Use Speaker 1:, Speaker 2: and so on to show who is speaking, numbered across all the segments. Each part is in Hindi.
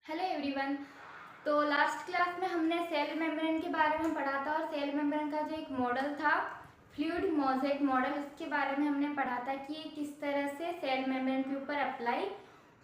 Speaker 1: Hello everyone. तो लास्ट क्लास में हमने सेल मेम्ब्रेन के बारे में पढ़ा था और सेल मेम्ब्रेन का जो एक मॉडल था फ्लूइड मोज़ेक मॉडल, उसके बारे में हमने पढ़ा था कि किस तरह से सेल मेम्ब्रेन के ऊपर अप्लाई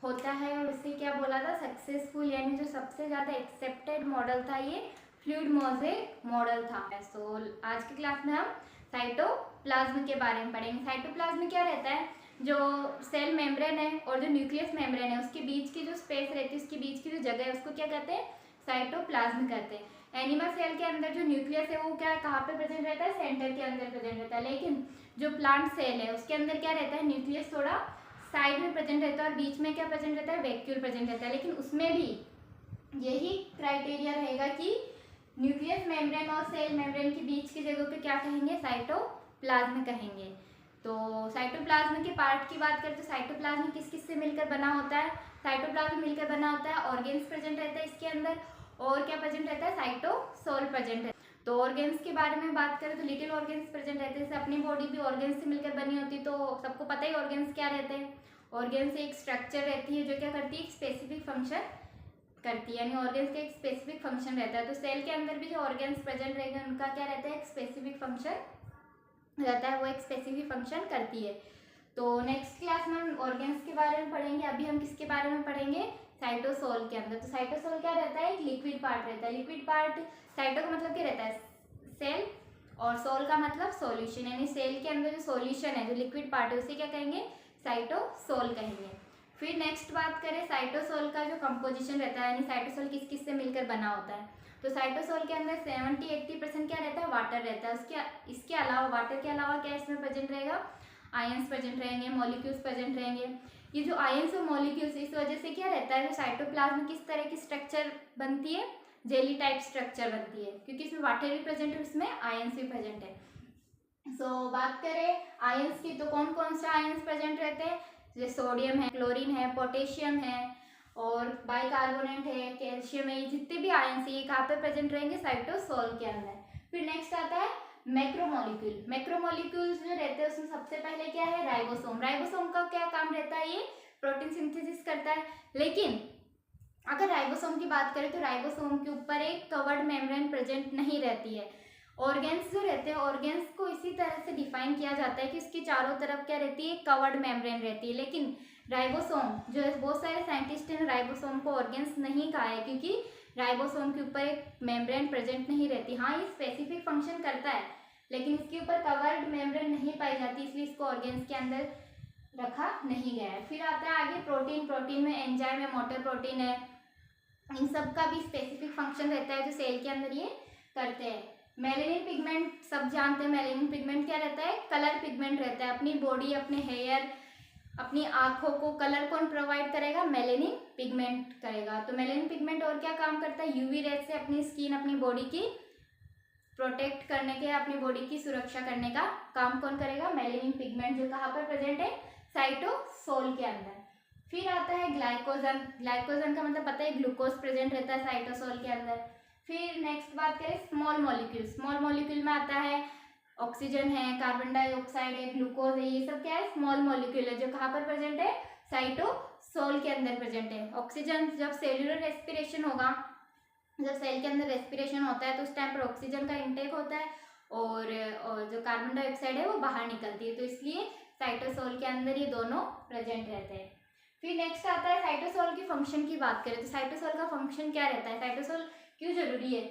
Speaker 1: होता है और उसे क्या बोला था, सक्सेसफुल यानी जो सबसे ज़्यादा एक्सेप्टेड मॉडल था ये फ्लूइड मोज़ेक मॉडल था। सो आज की क्लास में हम साइटोप्लाज्म के बारे में पढ़ेंगे। साइटोप्लाज्म क्या रहता है, जो सेल मेम्ब्रेन है और जो न्यूक्लियस मेम्ब्रेन है उसके बीच की जो स्पेस रहती है, उसके बीच की जो जगह है उसको क्या कहते हैं, साइटोप्लाज्म कहते हैं। एनिमल सेल के अंदर जो न्यूक्लियस है वो क्या कहाँ पे प्रेजेंट रहता है, सेंटर के अंदर प्रेजेंट रहता है। लेकिन जो प्लांट सेल है उसके अंदर क्या रहता है, न्यूक्लियस थोड़ा साइड में प्रेजेंट रहता है और बीच में क्या प्रेजेंट रहता है, वैक्यूल प्रेजेंट रहता है। लेकिन उसमें भी यही क्राइटेरिया रहेगा कि न्यूक्लियस मेम्ब्रेन और सेल मेम्ब्रेन के बीच की जगह को क्या कहेंगे, साइटोप्लाज्म कहेंगे। तो साइटोप्लाज्म के पार्ट की बात करें तो साइटोप्लाज्म किस किस से मिलकर बना होता है, साइटोप्लाज्म मिलकर बना होता है, ऑर्गेन्स प्रेजेंट रहता है इसके अंदर और क्या प्रेजेंट रहता है, साइटोसोल प्रेजेंट है। तो ऑर्गेन्स के बारे में बात करें तो लिटिल ऑर्गेन्स प्रेजेंट रहते हैं, जैसे अपनी बॉडी भी ऑर्गेन्स से मिलकर बनी होती है। तो सबको पता ही ऑर्गेन्स क्या रहते हैं, ऑर्गेन्स एक स्ट्रक्चर रहती है जो क्या करती है, एक स्पेसिफिक फंक्शन करती है, यानी ऑर्गेन्स का एक स्पेसिफिक फंक्शन रहता है। तो सेल के अंदर भी जो ऑर्गेन्स प्रेजेंट रहेंगे उनका क्या रहता है, एक स्पेसिफिक फंक्शन रहता है, वो एक स्पेसिफिक फंक्शन करती है। तो नेक्स्ट क्लास में हम ऑर्गेन्स के बारे में पढ़ेंगे। अभी हम किसके बारे में पढ़ेंगे, साइटोसोल के अंदर। तो साइटोसोल क्या रहता है, एक लिक्विड पार्ट रहता है। लिक्विड पार्ट, साइटो का मतलब क्या रहता है, सेल, और सोल का मतलब सॉल्यूशन, यानी सेल के अंदर जो सॉल्यूशन है, जो लिक्विड पार्ट है उसे क्या कहेंगे, साइटोसोल कहेंगे। फिर नेक्स्ट बात करें साइटोसोल का जो कंपोजिशन रहता है, यानी साइटोसोल किस किस से मिलकर बना होता है। तो साइटोसोल के अंदर 70-80% क्या रहता है, वाटर रहता है। उसके इसके अलावा, वाटर के अलावा क्या इसमें प्रेजेंट रहेगा, आयंस प्रेजेंट रहेंगे, मॉलिक्यूल्स प्रेजेंट रहेंगे। ये जो आयंस और मॉलिक्यूल्स, इस वजह से क्या रहता है, जो साइटोप्लाज्म किस तरह की स्ट्रक्चर बनती है, जेली टाइप स्ट्रक्चर बनती है, क्योंकि इसमें वाटर भी प्रेजेंट है, उसमें आयंस भी प्रेजेंट है। बात करें आयंस की तो कौन कौन से आयंस प्रेजेंट रहते हैं, जैसे सोडियम है, क्लोरीन है, पोटेशियम है और बाइकार्बोनेट है, कैल्शियम है। ये जितने भी आयंस है ये कहाँ पे प्रेजेंट रहेंगे, साइटोसोल के अंदर। फिर नेक्स्ट आता है मैक्रोमोलिक्यूल। मैक्रोमोलिक्यूल्स जो रहते हैं उसमें सबसे पहले क्या है, राइबोसोम। राइबोसोम का क्या काम रहता है, ये प्रोटीन सिंथेसिस करता है। लेकिन अगर राइबोसोम की बात करें तो राइबोसोम के ऊपर एक कवर्ड मेम्ब्रेन प्रेजेंट नहीं रहती है। ऑर्गेन्स जो रहते हैं, ऑर्गेन्स को इसी तरह से डिफाइन किया जाता है कि उसके चारों तरफ क्या रहती है, कवर्ड मेम्ब्रेन रहती है। लेकिन राइबोसोम जो है, बहुत सारे साइंटिस्ट ने राइबोसोम को ऑर्गेन्स नहीं कहा है, क्योंकि राइबोसोम के ऊपर एक मेम्ब्रेन प्रेजेंट नहीं रहती। हाँ, ये स्पेसिफिक फंक्शन करता है लेकिन इसके ऊपर कवर्ड मेम्ब्रेन नहीं पाई जाती, इसलिए इसको ऑर्गेन्स के अंदर रखा नहीं गया है। फिर आता है आगे प्रोटीन। प्रोटीन में एंजाइम है, मोटर प्रोटीन है, इन सब का भी स्पेसिफिक फंक्शन रहता है जो सेल के अंदर ये करते हैं। मेलेनिन पिगमेंट सब जानते हैं, मेलेनिन पिगमेंट क्या रहता है, कलर पिगमेंट रहता है। अपनी बॉडी, अपने हेयर, अपनी आंखों को कलर कौन प्रोवाइड करेगा, मेलेनिन पिगमेंट करेगा। तो मेलेनिन पिगमेंट और क्या काम करता है, यूवी रेज से अपनी स्किन, अपनी बॉडी की प्रोटेक्ट करने के, अपनी बॉडी की सुरक्षा करने का काम कौन करेगा, मेलेनिन पिगमेंट, जो कहाँ पर प्रेजेंट है, साइटोसोल के अंदर। फिर आता है ग्लाइकोजन। ग्लाइकोजन का मतलब पता है, ग्लूकोज प्रेजेंट रहता है साइटोसोल के अंदर। फिर नेक्स्ट बात करें स्मॉल मॉलिक्यूल। स्मॉल मॉलिक्यूल में आता है ऑक्सीजन है, कार्बन डाइऑक्साइड है, ग्लूकोज है, ये सब क्या है, स्मॉल मॉलिक्यूल है, जो कहाँ पर प्रेजेंट है, साइटोसोल के अंदर प्रेजेंट है। ऑक्सीजन, जब सेल्यूलर रेस्पिरेशन होगा, जब सेल के अंदर रेस्पिरेशन होता है तो उस टाइम पर ऑक्सीजन का इंटेक होता है और जो कार्बन डाइऑक्साइड है वो बाहर निकलती है। तो इसलिए साइटोसोल के अंदर ये दोनों प्रेजेंट रहते हैं। फिर नेक्स्ट आता है साइटोसोल की फंक्शन की बात करें तो साइटोसोल का फंक्शन क्या रहता है, साइटोसोल क्यों जरूरी है।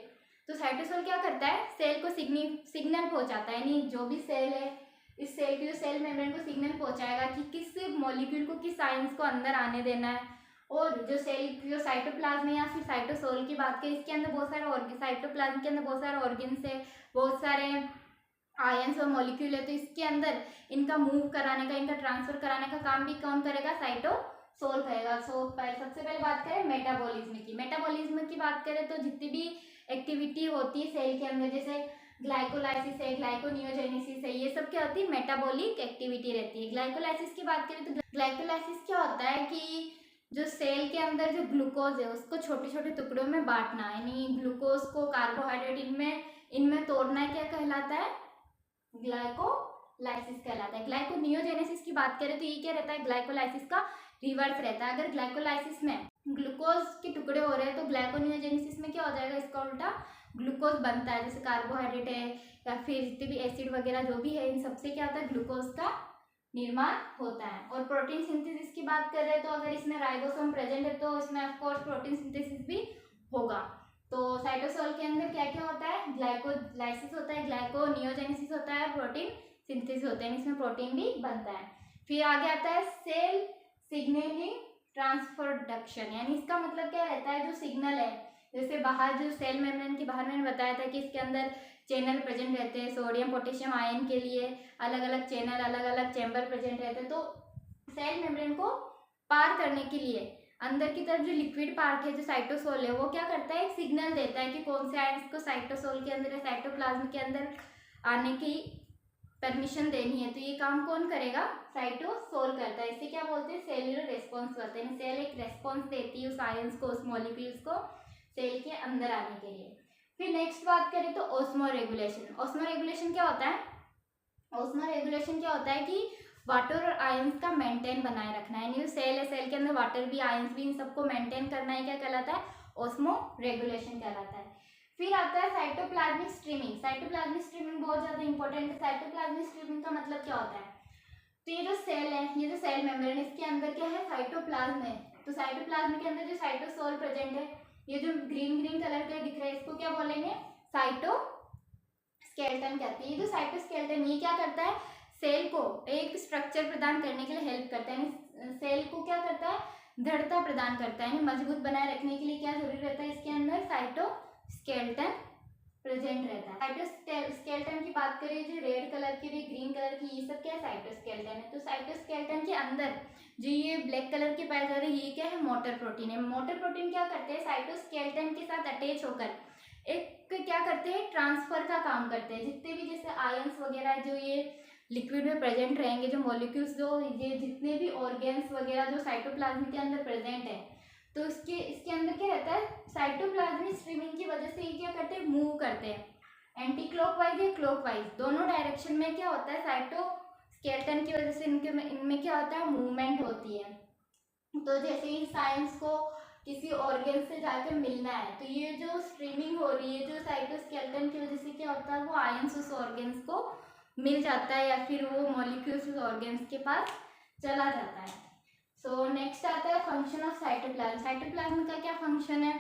Speaker 1: तो साइटोसोल क्या करता है, सेल को सिग्नल पहुंचाता है, यानी जो भी सेल है, इस सेल की जो सेल मेम्ब्रेन को सिग्नल पहुंचाएगा कि किस मॉलिक्यूल को, किस आयंस को अंदर आने देना है। और जो सेल, जो साइटोप्लाज्म है या फिर साइटोसोल की बात करें, इसके अंदर बहुत सारे साइटोप्लाज्म के अंदर बहुत सारे ऑर्गेन्स है, बहुत सारे आयंस और मॉलिक्यूल है। तो इसके अंदर इनका मूव कराने का, इनका ट्रांसफर कराने का काम भी कौन करेगा, साइटोसोल करेगा। सबसे पहले बात करें मेटाबॉलिज्म की। मेटाबॉलिज्म की बात करें तो जितनी भी एक्टिविटी होती है सेल के अंदर, जैसे ग्लाइकोलाइसिस है, ग्लाइकोनियोजेनेसिस है, ये सब क्या होती है, मेटाबॉलिक एक्टिविटी रहती है। ग्लाइकोलाइसिस की बात करें तो ग्लाइकोलाइसिस क्या होता है कि जो सेल के अंदर जो ग्लूकोज है उसको छोटे छोटे टुकड़ों में बांटना, यानी ग्लूकोज को कार्बोहाइड्रेट इनमें तोड़ना क्या कहलाता है, ग्लाइकोलाइसिस कहलाता है। ग्लाइकोनियोजेनेसिस की बात करें तो ये क्या रहता है, ग्लाइकोलाइसिस का रिवर्स रहता है। अगर ग्लाइकोलाइसिस में ग्लूकोज के टुकड़े हो रहे हैं तो ग्लाइकोनियोजेनेसिस में क्या हो जाएगा, इसका उल्टा ग्लूकोज बनता है। जैसे कार्बोहाइड्रेट है या फिर जितने भी एसिड वगैरह जो भी है, इन सबसे क्या होता है, ग्लूकोज का निर्माण होता है। और प्रोटीन सिंथेसिस की बात कर रहे हैं तो अगर इसमें राइबोसोम प्रेजेंट है तो इसमें ऑफकोर्स प्रोटीन सिंथेसिस भी होगा। तो साइटोसोल के अंदर क्या क्या होता है, ग्लाइकोलाइसिस होता है, ग्लाइकोनियोजेनेसिस होता है, प्रोटीन सिंथेसिस होता है, इसमें प्रोटीन भी बनता है। फिर आगे आता है सेल सिग्नलिंग ट्रांसप्रोडक्शन, यानी इसका मतलब क्या रहता है, जो सिग्नल है जैसे बाहर जो सेल मेम्ब्रेन के बाहर मैंने बताया था कि इसके अंदर चैनल प्रेजेंट रहते हैं, सोडियम पोटेशियम आयन के लिए अलग अलग चैनल, अलग अलग चैम्बर प्रेजेंट रहते हैं। तो सेल मेम्ब्रेन को पार करने के लिए अंदर की तरफ जो लिक्विड पार्ट है, जो साइटोसोल है, वो क्या करता है, एक सिग्नल देता है कि कौन से आयन्स को साइटोसोल के अंदर या साइटोप्लाज्म के अंदर आने की परमिशन देनी है। तो ये काम कौन करेगा, साइटोसोल करता है। इसे क्या बोलते हैं, सेल्यूलर रेस्पॉन्स बोलते हैं। सेल एक रेस्पॉन्स देती है उस आयन्स को, उस मॉलिक्यूल्स को सेल के अंदर आने के लिए। फिर नेक्स्ट बात करें तो ऑस्मोरेगुलेशन। ऑस्मोरेगुलेशन क्या होता है, ऑस्मोरेगुलेशन क्या होता है कि वाटर और आयंस का मेंटेन बनाए रखना है, यानी सेल है, सेल के अंदर वाटर भी आयंस भी, इन सबको मेंटेन करना है, क्या कहलाता है, ऑस्मोरेगुलेशन कहलाता है। फिर आता है साइटोप्लाज्मिक स्ट्रीमिंग। साइटोप्लाज्मिक स्ट्रीमिंग बहुत ज़्यादा इंपॉर्टेंट है। साइटोप्लाज्मिक स्ट्रीमिंग का मतलब क्या होता है, तो ये जो सेल है, ये जो सेल मेम्ब्रेन, इसके अंदर क्या है, साइटोप्लाज्म है। तो साइटोप्लाज्म के अंदर जो साइटोसोल प्रेजेंट है, ये जो ग्रीन ग्रीन कलर का दिख रहा है, इसको क्या बोलेंगे, साइटोस्केलेटन कहते हैं। ये जो साइटोस्केलेटन, ये क्या करता है, सेल को एक स्ट्रक्चर प्रदान करने के लिए हेल्प करता है, यानी सेल को क्या करता है, दृढ़ता प्रदान करता है, यानी मजबूत बनाए रखने के लिए क्या जरूरी रहता है, इसके अंदर साइटोस्केलेटन प्रेजेंट रहता है। साइटोस्केलेटन की बात करें, जो रेड कलर की भी, ग्रीन कलर की, ये सब क्या है, साइटोस्केलेटन है। तो साइटोस्केलेटन के अंदर जो ये ब्लैक कलर के पाए जा रहे हैं, ये क्या है, मोटर प्रोटीन है। मोटर प्रोटीन क्या करते हैं, साइटोस्केलेटन के साथ अटैच होकर एक क्या करते हैं, ट्रांसफर का काम करते हैं। जितने भी जैसे आयंस वगैरह जो ये लिक्विड में प्रेजेंट रहेंगे, जो मॉलिक्यूल्स, जो ये जितने भी ऑर्गेन्स वगैरह जो साइटोप्लाज्म के अंदर प्रेजेंट है, तो इसके अंदर क्या रहता है, साइटोप्लाज्मिक स्ट्रीमिंग की वजह से ये क्या करते हैं, मूव करते हैं एंटी क्लॉकवाइज या क्लॉकवाइज, दोनों डायरेक्शन में क्या होता है, साइटोस्केलेटन की वजह से इनमें क्या होता है, मूवमेंट होती है। तो जैसे ही साइंस को किसी ऑर्गेन से जाकर मिलना है, तो ये जो स्ट्रीमिंग हो रही है, जो साइटोस्केलेटन की वजह से क्या होता है, वो आयंस उस ऑर्गेन्स को मिल जाता है, या फिर वो मॉलिक्यूल्स उस ऑर्गेन्स के पास चला जाता है। सो नेक्स्ट आता है फंक्शन ऑफ साइटोप्लाज्म। साइटोप्लाज्म का क्या फंक्शन है,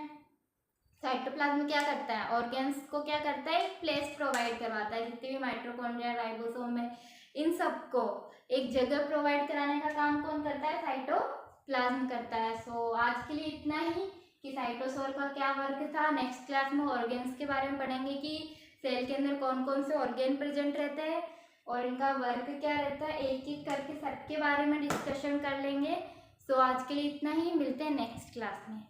Speaker 1: साइटोप्लाज्म क्या करता है, ऑर्गेन्स को क्या करता है, एक प्लेस प्रोवाइड करवाता है। जितने भी माइटोकॉन्ड्रिया, राइबोसोम है, इन सबको एक जगह प्रोवाइड कराने का काम कौन करता है, साइटोप्लाज्म करता है। सो आज के लिए इतना ही कि साइटोसोल का क्या वर्क था। नेक्स्ट क्लास में ऑर्गेन्स के बारे में पढ़ेंगे कि सेल के अंदर कौन कौन से ऑर्गेन प्रेजेंट रहते हैं और इनका वर्क क्या रहता है, एक एक करके सबके बारे में डिस्कशन कर लेंगे। सो आज के लिए इतना ही, मिलते हैं नेक्स्ट क्लास में।